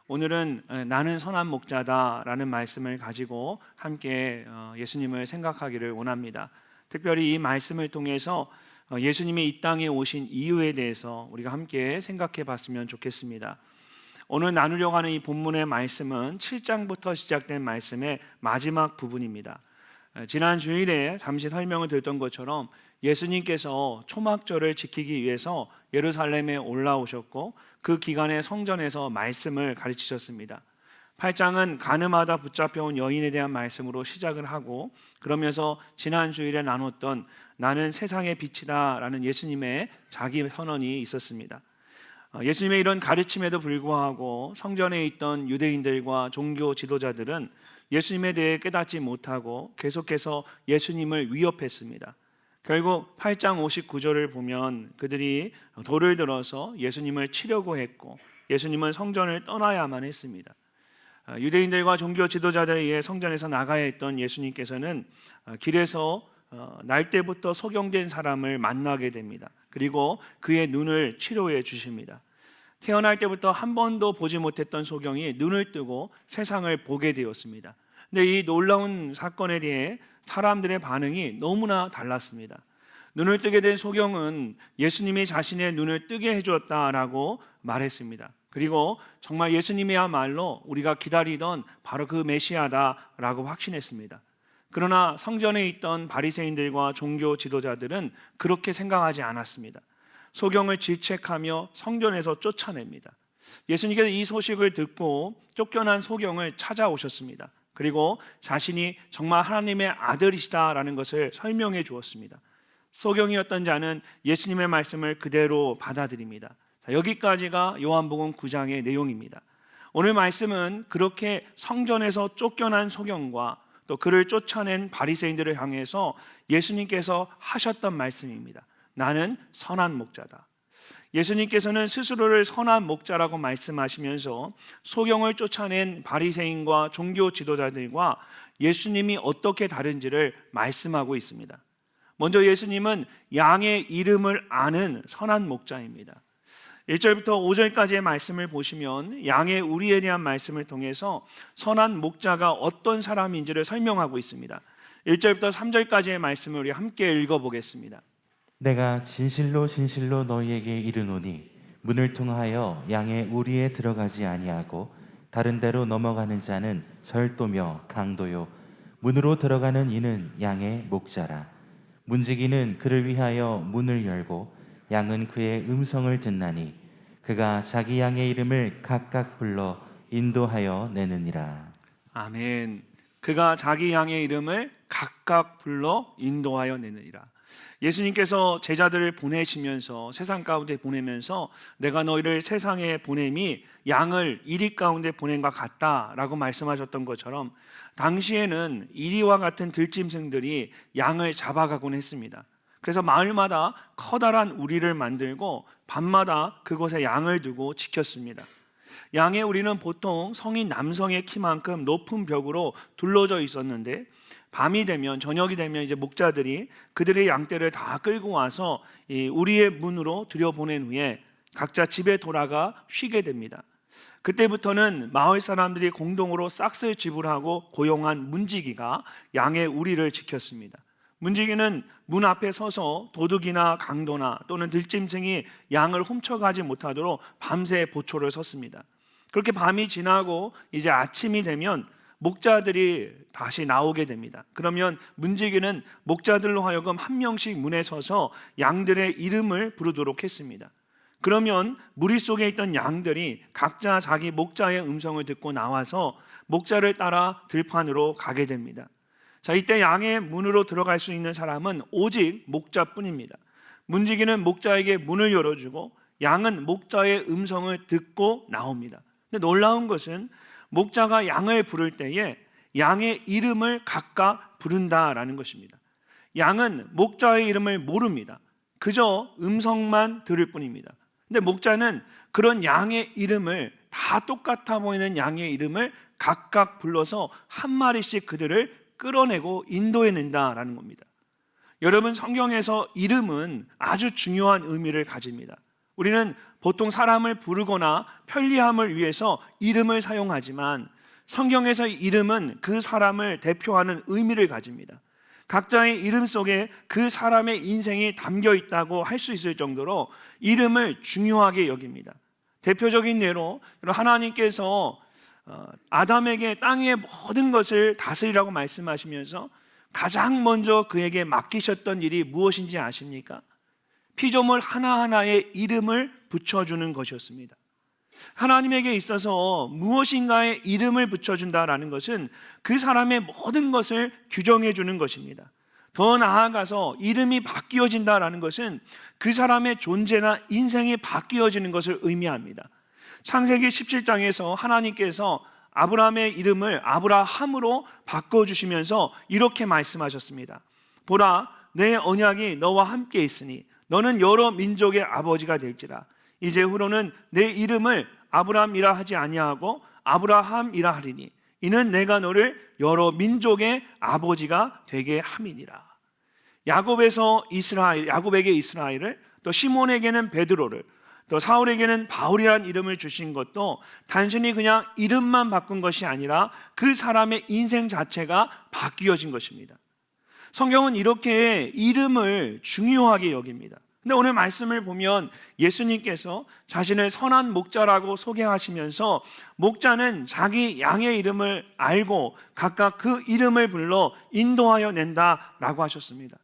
오늘은 나는 선한 목자다라는 말씀을 가지고 함께 예수님을 생각하기를 원합니다. 특별히 이 말씀을 통해서 예수님이 이 땅에 오신 이유에 대해서 우리가 함께 생각해 봤으면 좋겠습니다. 오늘 나누려고 하는 이 본문의 말씀은 7장부터 시작된 말씀의 마지막 부분입니다. 지난 주일에 잠시 설명을 드렸던 것처럼 예수님께서 초막절을 지키기 위해서 예루살렘에 올라오셨고 그 기간에 성전에서 말씀을 가르치셨습니다. 8장은 간음하다 붙잡혀온 여인에 대한 말씀으로 시작을 하고, 그러면서 지난 주일에 나눴던 나는 세상의 빛이다 라는 예수님의 자기 선언이 있었습니다. 예수님의 이런 가르침에도 불구하고 성전에 있던 유대인들과 종교 지도자들은 예수님에 대해 깨닫지 못하고 계속해서 예수님을 위협했습니다. 결국 8장 59절을 보면 그들이 돌을 들어서 예수님을 치려고 했고, 예수님은 성전을 떠나야만 했습니다. 유대인들과 종교 지도자들에 의해 성전에서 나가야 했던 예수님께서는 길에서 날 때부터 소경된 사람을 만나게 됩니다. 그리고 그의 눈을 치료해 주십니다. 태어날 때부터 한 번도 보지 못했던 소경이 눈을 뜨고 세상을 보게 되었습니다. 근데 이 놀라운 사건에 대해 사람들의 반응이 너무나 달랐습니다. 눈을 뜨게 된 소경은 예수님이 자신의 눈을 뜨게 해주었다라고 말했습니다. 그리고 정말 예수님이야말로 우리가 기다리던 바로 그 메시아다라고 확신했습니다. 그러나 성전에 있던 바리새인들과 종교 지도자들은 그렇게 생각하지 않았습니다. 소경을 질책하며 성전에서 쫓아냅니다. 예수님께서 이 소식을 듣고 쫓겨난 소경을 찾아오셨습니다. 그리고 자신이 정말 하나님의 아들이시다라는 것을 설명해 주었습니다. 소경이었던 자는 예수님의 말씀을 그대로 받아들입니다. 여기까지가 요한복음 9장의 내용입니다. 오늘 말씀은 그렇게 성전에서 쫓겨난 소경과 또 그를 쫓아낸 바리새인들을 향해서 예수님께서 하셨던 말씀입니다. 나는 선한 목자다. 예수님께서는 스스로를 선한 목자라고 말씀하시면서 소경을 쫓아낸 바리새인과 종교 지도자들과 예수님이 어떻게 다른지를 말씀하고 있습니다. 먼저 예수님은 양의 이름을 아는 선한 목자입니다. 1절부터 5절까지의 말씀을 보시면 양의 우리에 대한 말씀을 통해서 선한 목자가 어떤 사람인지를 설명하고 있습니다. 1절부터 3절까지의 말씀을 우리 함께 읽어보겠습니다. 내가 진실로 진실로 너희에게 이르노니 문을 통하여 양의 우리에 들어가지 아니하고 다른 데로 넘어가는 자는 절도며 강도요 문으로 들어가는 이는 양의 목자라. 문지기는 그를 위하여 문을 열고 양은 그의 음성을 듣나니 그가 자기 양의 이름을 각각 불러 인도하여 내느니라. 아멘. 그가 자기 양의 이름을 각각 불러 인도하여 내느니라. 예수님께서 제자들을 보내시면서 세상 가운데 보내면서 내가 너희를 세상에 보냄이 양을 이리 가운데 보냄과 같다라고 말씀하셨던 것처럼 당시에는 이리와 같은 들짐승들이 양을 잡아가곤 했습니다. 그래서 마을마다 커다란 우리를 만들고 밤마다 그곳에 양을 두고 지켰습니다. 양의 우리는 보통 성인 남성의 키만큼 높은 벽으로 둘러져 있었는데 밤이 되면 저녁이 되면 이제 목자들이 그들의 양떼를 다 끌고 와서 이 우리의 문으로 들여보낸 후에 각자 집에 돌아가 쉬게 됩니다. 그때부터는 마을 사람들이 공동으로 싹쓸 지불하고 고용한 문지기가 양의 우리를 지켰습니다. 문지기는 문 앞에 서서 도둑이나 강도나 또는 들짐승이 양을 훔쳐가지 못하도록 밤새 보초를 섰습니다. 그렇게 밤이 지나고 이제 아침이 되면 목자들이 다시 나오게 됩니다. 그러면 문지기는 목자들로 하여금 한 명씩 문에 서서 양들의 이름을 부르도록 했습니다. 그러면 무리 속에 있던 양들이 각자 자기 목자의 음성을 듣고 나와서 목자를 따라 들판으로 가게 됩니다. 자, 이때 양의 문으로 들어갈 수 있는 사람은 오직 목자뿐입니다. 문지기는 목자에게 문을 열어주고 양은 목자의 음성을 듣고 나옵니다. 근데 놀라운 것은 목자가 양을 부를 때에 양의 이름을 각각 부른다라는 것입니다. 양은 목자의 이름을 모릅니다. 그저 음성만 들을 뿐입니다. 근데 목자는 그런 양의 이름을 다 똑같아 보이는 양의 이름을 각각 불러서 한 마리씩 그들을 끌어내고 인도해낸다라는 겁니다. 여러분, 성경에서 이름은 아주 중요한 의미를 가집니다. 우리는 보통 사람을 부르거나 편리함을 위해서 이름을 사용하지만 성경에서 이름은 그 사람을 대표하는 의미를 가집니다. 각자의 이름 속에 그 사람의 인생이 담겨 있다고 할 수 있을 정도로 이름을 중요하게 여깁니다. 대표적인 예로 하나님께서 아담에게 땅의 모든 것을 다스리라고 말씀하시면서 가장 먼저 그에게 맡기셨던 일이 무엇인지 아십니까? 피조물 하나하나의 이름을 붙여주는 것이었습니다. 하나님에게 있어서 무엇인가에 이름을 붙여준다라는 것은 그 사람의 모든 것을 규정해 주는 것입니다. 더 나아가서 이름이 바뀌어진다라는 것은 그 사람의 존재나 인생이 바뀌어지는 것을 의미합니다. 창세기 17장에서 하나님께서 아브라함의 이름을 아브라함으로 바꿔주시면서 이렇게 말씀하셨습니다. 보라, 내 언약이 너와 함께 있으니 너는 여러 민족의 아버지가 될지라. 이제 후로는 내 이름을 아브라함이라 하지 아니하고 아브라함이라 하리니 이는 내가 너를 여러 민족의 아버지가 되게 함이니라. 야곱에게 이스라엘을, 또 시몬에게는 베드로를, 또 사울에게는 바울이라는 이름을 주신 것도 단순히 그냥 이름만 바꾼 것이 아니라 그 사람의 인생 자체가 바뀌어진 것입니다. 성경은 이렇게 이름을 중요하게 여깁니다. 근데 오늘 말씀을 보면 예수님께서 자신을 선한 목자라고 소개하시면서 목자는 자기 양의 이름을 알고 각각 그 이름을 불러 인도하여 낸다라고 하셨습니다.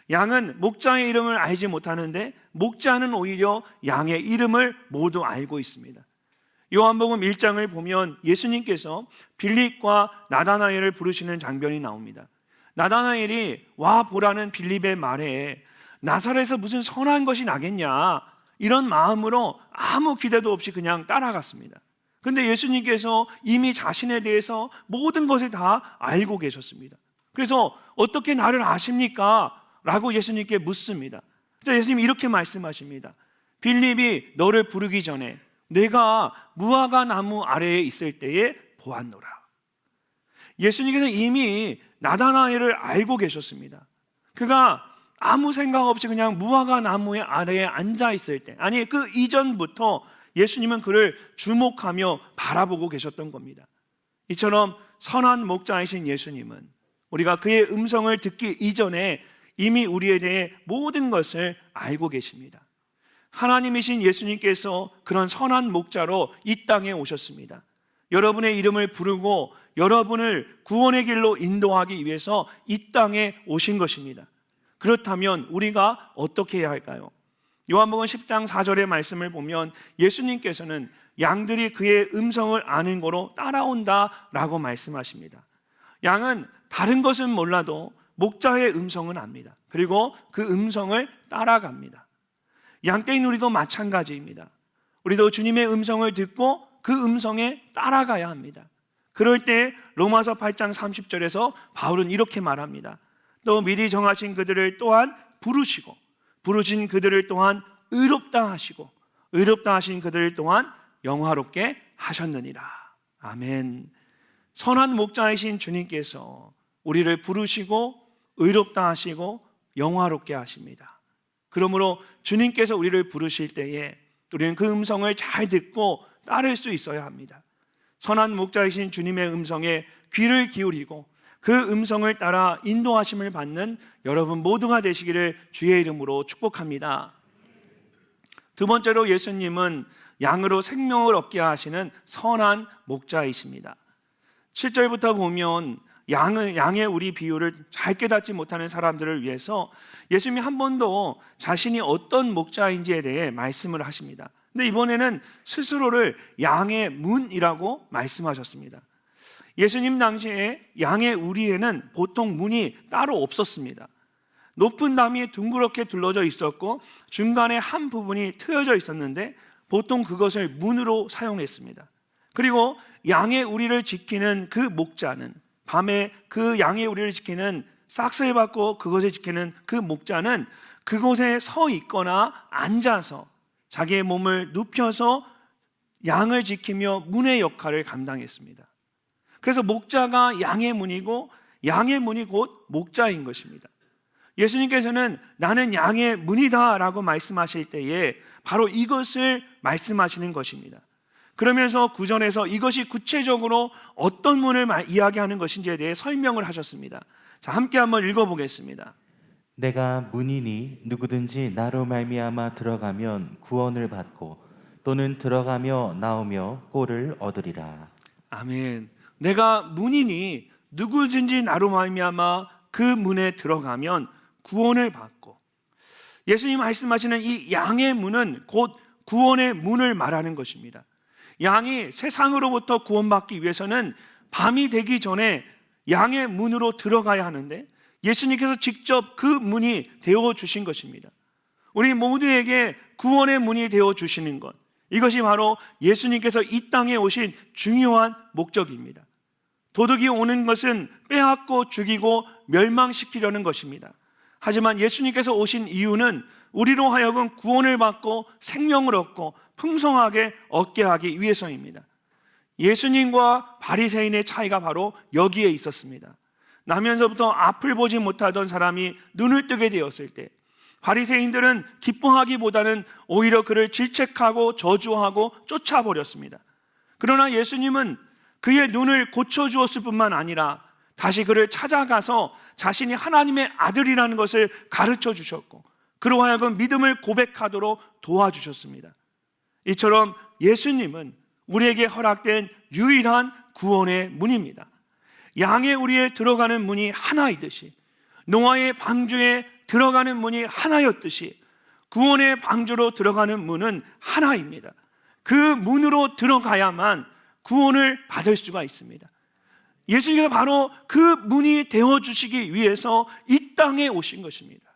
양은 목자의 이름을 알지 못하는데 목자는 오히려 양의 이름을 모두 알고 있습니다. 요한복음 1장을 보면 예수님께서 빌립과 나다나엘을 부르시는 장면이 나옵니다. 나다나엘이 와 보라는 빌립의 말에 나사렛에서 무슨 선한 것이 나겠냐, 이런 마음으로 아무 기대도 없이 그냥 따라갔습니다. 그런데 예수님께서 이미 자신에 대해서 모든 것을 다 알고 계셨습니다. 그래서 어떻게 나를 아십니까? 라고 예수님께 묻습니다. 그래서 예수님이 이렇게 말씀하십니다. 빌립이 너를 부르기 전에 내가 무화과 나무 아래에 있을 때에 보았노라. 예수님께서 이미 나다나엘을 알고 계셨습니다. 그가 아무 생각 없이 그냥 무화과 나무의 아래에 앉아 있을 때, 아니 그 이전부터 예수님은 그를 주목하며 바라보고 계셨던 겁니다. 이처럼 선한 목자이신 예수님은 우리가 그의 음성을 듣기 이전에 이미 우리에 대해 모든 것을 알고 계십니다. 하나님이신 예수님께서 그런 선한 목자로 이 땅에 오셨습니다. 여러분의 이름을 부르고 여러분을 구원의 길로 인도하기 위해서 이 땅에 오신 것입니다. 그렇다면 우리가 어떻게 해야 할까요? 요한복음 10장 4절의 말씀을 보면 예수님께서는 양들이 그의 음성을 아는 거로 따라온다라고 말씀하십니다. 양은 다른 것은 몰라도 목자의 음성은 압니다. 그리고 그 음성을 따라갑니다. 양떼인 우리도 마찬가지입니다. 우리도 주님의 음성을 듣고 그 음성에 따라가야 합니다. 그럴 때 로마서 8장 30절에서 바울은 이렇게 말합니다. 또 미리 정하신 그들을 또한 부르시고 부르신 그들을 또한 의롭다 하시고 의롭다 하신 그들을 또한 영화롭게 하셨느니라. 아멘. 선한 목자이신 주님께서 우리를 부르시고 의롭다 하시고 영화롭게 하십니다. 그러므로 주님께서 우리를 부르실 때에 우리는 그 음성을 잘 듣고 따를 수 있어야 합니다. 선한 목자이신 주님의 음성에 귀를 기울이고 그 음성을 따라 인도하심을 받는 여러분 모두가 되시기를 주의 이름으로 축복합니다. 두 번째로 예수님은 양으로 생명을 얻게 하시는 선한 목자이십니다. 7절부터 보면 양의 우리 비유를 잘 깨닫지 못하는 사람들을 위해서 예수님이 한 번도 자신이 어떤 목자인지에 대해 말씀을 하십니다. 근데 이번에는 스스로를 양의 문이라고 말씀하셨습니다. 예수님 당시에 양의 우리에는 보통 문이 따로 없었습니다. 높은 담이 둥그렇게 둘러져 있었고 중간에 한 부분이 트여져 있었는데 보통 그것을 문으로 사용했습니다. 그리고 양의 우리를 지키는 그 목자는, 밤에 그 양의 우리를 지키는 싹스를 받고 그것을 지키는 그 목자는 그곳에 서 있거나 앉아서 자기의 몸을 눕혀서 양을 지키며 문의 역할을 감당했습니다. 그래서 목자가 양의 문이고 양의 문이 곧 목자인 것입니다. 예수님께서는 나는 양의 문이다 라고 말씀하실 때에 바로 이것을 말씀하시는 것입니다. 그러면서 구절에서 이것이 구체적으로 어떤 문을 이야기하는 것인지에 대해 설명을 하셨습니다. 자, 함께 한번 읽어보겠습니다. 내가 문이니 누구든지 나로 말미암아 들어가면 구원을 받고 또는 들어가며 나오며 꼴을 얻으리라. 아멘. 내가 문이니 누구든지 나로 말미암아 그 문에 들어가면 구원을 받고, 예수님 말씀하시는 이 양의 문은 곧 구원의 문을 말하는 것입니다. 양이 세상으로부터 구원받기 위해서는 밤이 되기 전에 양의 문으로 들어가야 하는데 예수님께서 직접 그 문이 되어 주신 것입니다. 우리 모두에게 구원의 문이 되어 주시는 것, 이것이 바로 예수님께서 이 땅에 오신 중요한 목적입니다. 도둑이 오는 것은 빼앗고 죽이고 멸망시키려는 것입니다. 하지만 예수님께서 오신 이유는 우리로 하여금 구원을 받고 생명을 얻고 풍성하게 얻게 하기 위해서입니다. 예수님과 바리새인의 차이가 바로 여기에 있었습니다. 나면서부터 앞을 보지 못하던 사람이 눈을 뜨게 되었을 때 바리새인들은 기뻐하기보다는 오히려 그를 질책하고 저주하고 쫓아버렸습니다. 그러나 예수님은 그의 눈을 고쳐주었을 뿐만 아니라 다시 그를 찾아가서 자신이 하나님의 아들이라는 것을 가르쳐 주셨고 그로 하여금 믿음을 고백하도록 도와주셨습니다. 이처럼 예수님은 우리에게 허락된 유일한 구원의 문입니다. 양의 우리에 들어가는 문이 하나이듯이, 노아의 방주에 들어가는 문이 하나였듯이 구원의 방주로 들어가는 문은 하나입니다. 그 문으로 들어가야만 구원을 받을 수가 있습니다. 예수님께서 바로 그 문이 되어주시기 위해서 이 땅에 오신 것입니다.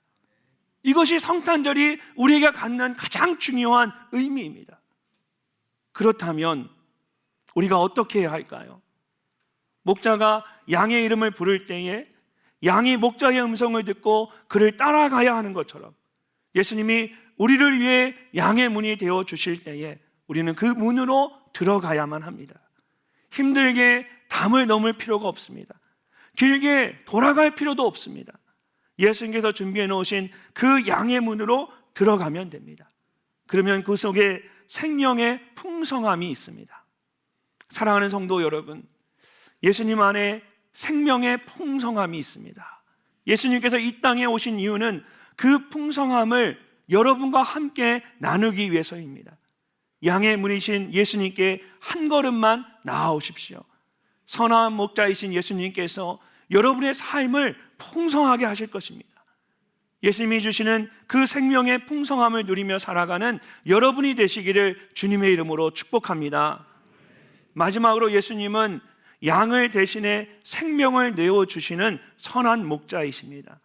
이것이 성탄절이 우리가 갖는 가장 중요한 의미입니다. 그렇다면 우리가 어떻게 해야 할까요? 목자가 양의 이름을 부를 때에 양이 목자의 음성을 듣고 그를 따라가야 하는 것처럼 예수님이 우리를 위해 양의 문이 되어 주실 때에 우리는 그 문으로 들어가야만 합니다. 힘들게 담을 넘을 필요가 없습니다. 길게 돌아갈 필요도 없습니다. 예수님께서 준비해 놓으신 그 양의 문으로 들어가면 됩니다. 그러면 그 속에 생명의 풍성함이 있습니다. 사랑하는 성도 여러분, 예수님 안에 생명의 풍성함이 있습니다. 예수님께서 이 땅에 오신 이유는 그 풍성함을 여러분과 함께 나누기 위해서입니다. 양의 문이신 예수님께 한 걸음만 나아오십시오. 선한 목자이신 예수님께서 여러분의 삶을 풍성하게 하실 것입니다. 예수님이 주시는 그 생명의 풍성함을 누리며 살아가는 여러분이 되시기를 주님의 이름으로 축복합니다. 마지막으로 예수님은 양을 대신해 생명을 내어주시는 선한 목자이십니다.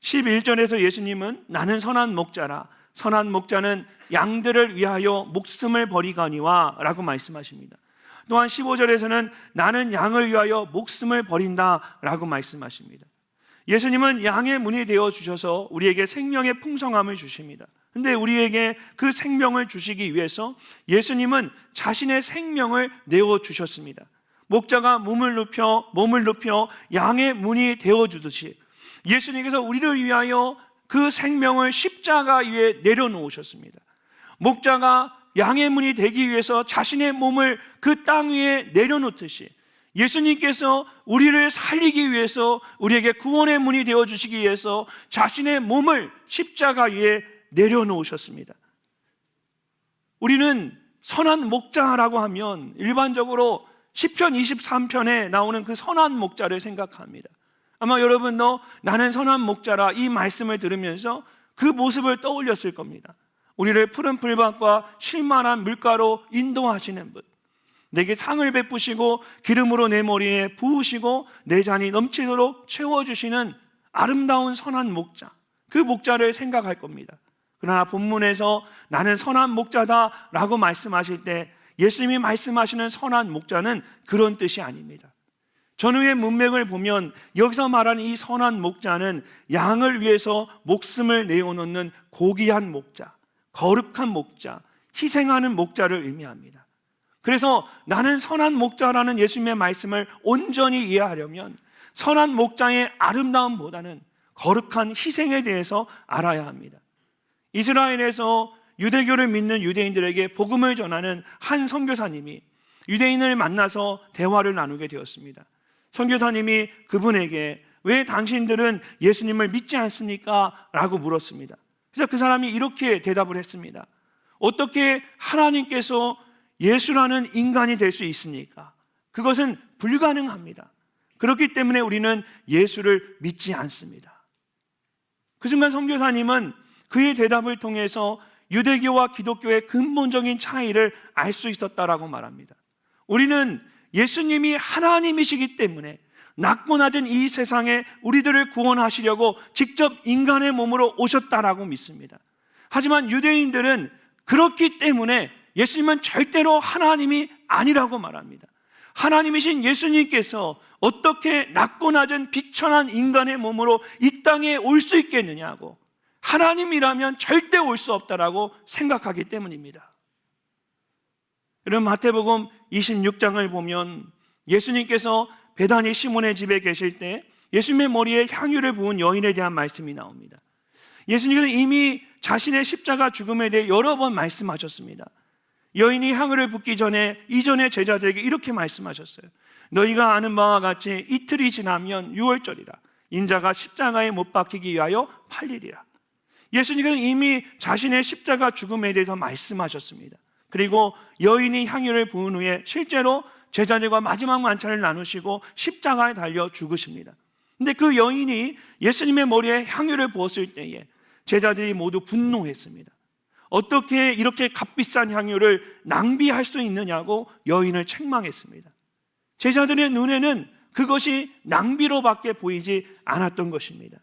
11절에서 예수님은 나는 선한 목자라, 선한 목자는 양들을 위하여 목숨을 버리거니와 라고 말씀하십니다. 또한 15절에서는 나는 양을 위하여 목숨을 버린다 라고 말씀하십니다. 예수님은 양의 문이 되어 주셔서 우리에게 생명의 풍성함을 주십니다. 근데 우리에게 그 생명을 주시기 위해서 예수님은 자신의 생명을 내어 주셨습니다. 목자가 몸을 눕혀 양의 문이 되어 주듯이 예수님께서 우리를 위하여 그 생명을 십자가 위에 내려놓으셨습니다. 목자가 양의 문이 되기 위해서 자신의 몸을 그 땅 위에 내려놓듯이 예수님께서 우리를 살리기 위해서, 우리에게 구원의 문이 되어주시기 위해서 자신의 몸을 십자가 위에 내려놓으셨습니다. 우리는 선한 목자라고 하면 일반적으로 시편 23편에 나오는 그 선한 목자를 생각합니다. 아마 여러분도 나는 선한 목자라 이 말씀을 들으면서 그 모습을 떠올렸을 겁니다. 우리를 푸른 풀밭과 쉴만한 물가로 인도하시는 분, 내게 상을 베푸시고 기름으로 내 머리에 부으시고 내 잔이 넘치도록 채워주시는 아름다운 선한 목자, 그 목자를 생각할 겁니다. 그러나 본문에서 나는 선한 목자다라고 말씀하실 때 예수님이 말씀하시는 선한 목자는 그런 뜻이 아닙니다. 전후의 문맥을 보면 여기서 말하는 이 선한 목자는 양을 위해서 목숨을 내어놓는 고귀한 목자, 거룩한 목자, 희생하는 목자를 의미합니다. 그래서 나는 선한 목자라는 예수님의 말씀을 온전히 이해하려면 선한 목자의 아름다움보다는 거룩한 희생에 대해서 알아야 합니다. 이스라엘에서 유대교를 믿는 유대인들에게 복음을 전하는 한 선교사님이 유대인을 만나서 대화를 나누게 되었습니다. 선교사님이 그분에게 왜 당신들은 예수님을 믿지 않습니까? 라고 물었습니다. 그래서 그 사람이 이렇게 대답을 했습니다. 어떻게 하나님께서 예수라는 인간이 될 수 있습니까? 그것은 불가능합니다. 그렇기 때문에 우리는 예수를 믿지 않습니다. 그 순간 선교사님은 그의 대답을 통해서 유대교와 기독교의 근본적인 차이를 알 수 있었다라고 말합니다. 우리는 예수님이 하나님이시기 때문에 낮고 낮은 이 세상에 우리들을 구원하시려고 직접 인간의 몸으로 오셨다라고 믿습니다. 하지만 유대인들은 그렇기 때문에 예수님은 절대로 하나님이 아니라고 말합니다. 하나님이신 예수님께서 어떻게 낮고 낮은 비천한 인간의 몸으로 이 땅에 올 수 있겠느냐고, 하나님이라면 절대 올 수 없다라고 생각하기 때문입니다. 여러분, 마태복음 26장을 보면 예수님께서 베다니 시몬의 집에 계실 때 예수님의 머리에 향유를 부은 여인에 대한 말씀이 나옵니다. 예수님께서 이미 자신의 십자가 죽음에 대해 여러 번 말씀하셨습니다. 여인이 향유를 붓기 전에 이전의 제자들에게 이렇게 말씀하셨어요. 너희가 아는 바와 같이 이틀이 지나면 유월절이라 인자가 십자가에 못 박히기 위하여 팔리리라. 예수님께서 이미 자신의 십자가 죽음에 대해서 말씀하셨습니다. 그리고 여인이 향유를 부은 후에 실제로 제자들과 마지막 만찬을 나누시고 십자가에 달려 죽으십니다. 근데 그 여인이 예수님의 머리에 향유를 부었을 때에 제자들이 모두 분노했습니다. 어떻게 이렇게 값비싼 향유를 낭비할 수 있느냐고 여인을 책망했습니다. 제자들의 눈에는 그것이 낭비로밖에 보이지 않았던 것입니다.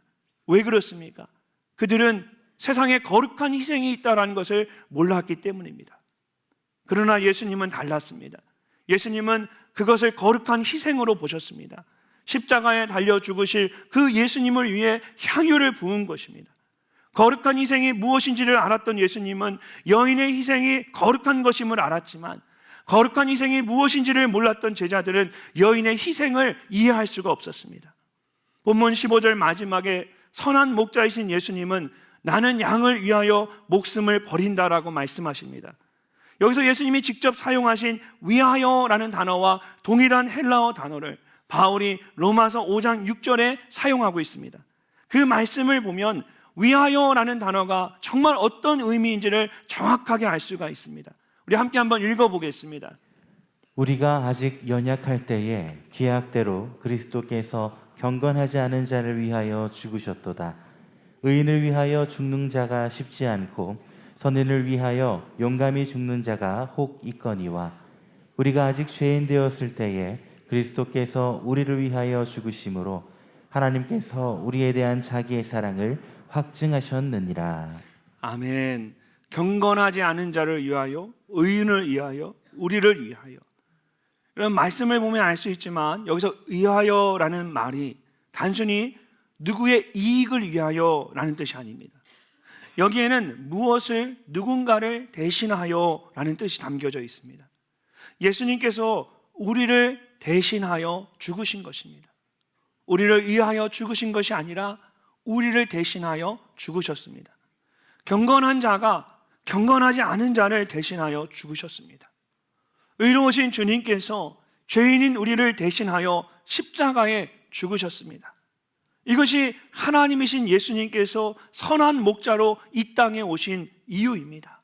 왜 그렇습니까? 그들은 세상에 거룩한 희생이 있다는 것을 몰랐기 때문입니다. 그러나 예수님은 달랐습니다. 예수님은 그것을 거룩한 희생으로 보셨습니다. 십자가에 달려 죽으실 그 예수님을 위해 향유를 부은 것입니다. 거룩한 희생이 무엇인지를 알았던 예수님은 여인의 희생이 거룩한 것임을 알았지만 거룩한 희생이 무엇인지를 몰랐던 제자들은 여인의 희생을 이해할 수가 없었습니다. 본문 15절 마지막에 선한 목자이신 예수님은 나는 양을 위하여 목숨을 버린다라고 말씀하십니다. 여기서 예수님이 직접 사용하신 위하여라는 단어와 동일한 헬라어 단어를 바울이 로마서 5장 6절에 사용하고 있습니다. 그 말씀을 보면 위하여라는 단어가 정말 어떤 의미인지를 정확하게 알 수가 있습니다. 우리 함께 한번 읽어보겠습니다. 우리가 아직 연약할 때에 기약대로 그리스도께서 경건하지 않은 자를 위하여 죽으셨도다. 의인을 위하여 죽는 자가 쉽지 않고 선인을 위하여 용감히 죽는 자가 혹 있거니와 우리가 아직 죄인 되었을 때에 그리스도께서 우리를 위하여 죽으심으로 하나님께서 우리에 대한 자기의 사랑을 확증하셨느니라. 아멘. 경건하지 않은 자를 위하여, 의인을 위하여, 우리를 위하여. 이런 말씀을 보면 알 수 있지만 여기서 위하여라는 말이 단순히 누구의 이익을 위하여라는 뜻이 아닙니다. 여기에는 무엇을, 누군가를 대신하여라는 뜻이 담겨져 있습니다. 예수님께서 우리를 대신하여 죽으신 것입니다. 우리를 위하여 죽으신 것이 아니라 우리를 대신하여 죽으셨습니다. 경건한 자가 경건하지 않은 자를 대신하여 죽으셨습니다. 의로우신 주님께서 죄인인 우리를 대신하여 십자가에 죽으셨습니다. 이것이 하나님이신 예수님께서 선한 목자로 이 땅에 오신 이유입니다.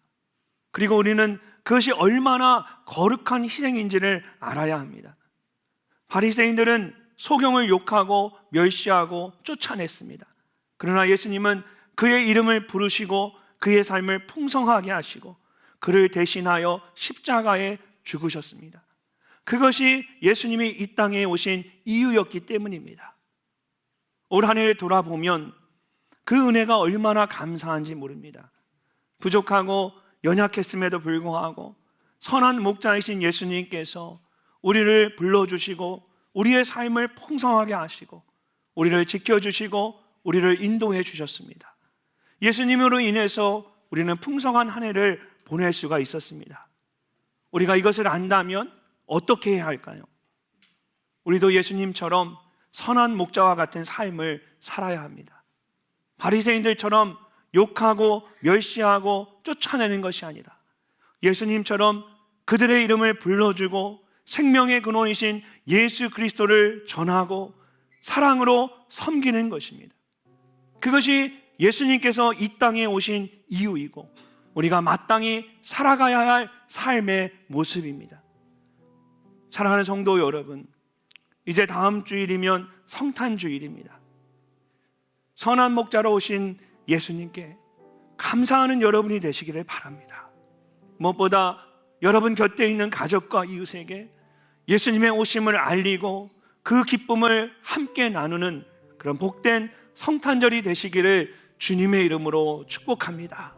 그리고 우리는 그것이 얼마나 거룩한 희생인지를 알아야 합니다. 바리새인들은 소경을 욕하고 멸시하고 쫓아냈습니다. 그러나 예수님은 그의 이름을 부르시고 그의 삶을 풍성하게 하시고 그를 대신하여 십자가에 죽으셨습니다. 그것이 예수님이 이 땅에 오신 이유였기 때문입니다. 올 한 해를 돌아보면 그 은혜가 얼마나 감사한지 모릅니다. 부족하고 연약했음에도 불구하고 선한 목자이신 예수님께서 우리를 불러주시고 우리의 삶을 풍성하게 하시고 우리를 지켜주시고 우리를 인도해 주셨습니다. 예수님으로 인해서 우리는 풍성한 한 해를 보낼 수가 있었습니다. 우리가 이것을 안다면 어떻게 해야 할까요? 우리도 예수님처럼 선한 목자와 같은 삶을 살아야 합니다. 바리새인들처럼 욕하고 멸시하고 쫓아내는 것이 아니라 예수님처럼 그들의 이름을 불러주고 생명의 근원이신 예수 그리스도를 전하고 사랑으로 섬기는 것입니다. 그것이 예수님께서 이 땅에 오신 이유이고 우리가 마땅히 살아가야 할 삶의 모습입니다. 사랑하는 성도 여러분, 이제 다음 주일이면 성탄주일입니다. 선한 목자로 오신 예수님께 감사하는 여러분이 되시기를 바랍니다. 무엇보다 여러분 곁에 있는 가족과 이웃에게 예수님의 오심을 알리고 그 기쁨을 함께 나누는 그런 복된 성탄절이 되시기를 주님의 이름으로 축복합니다.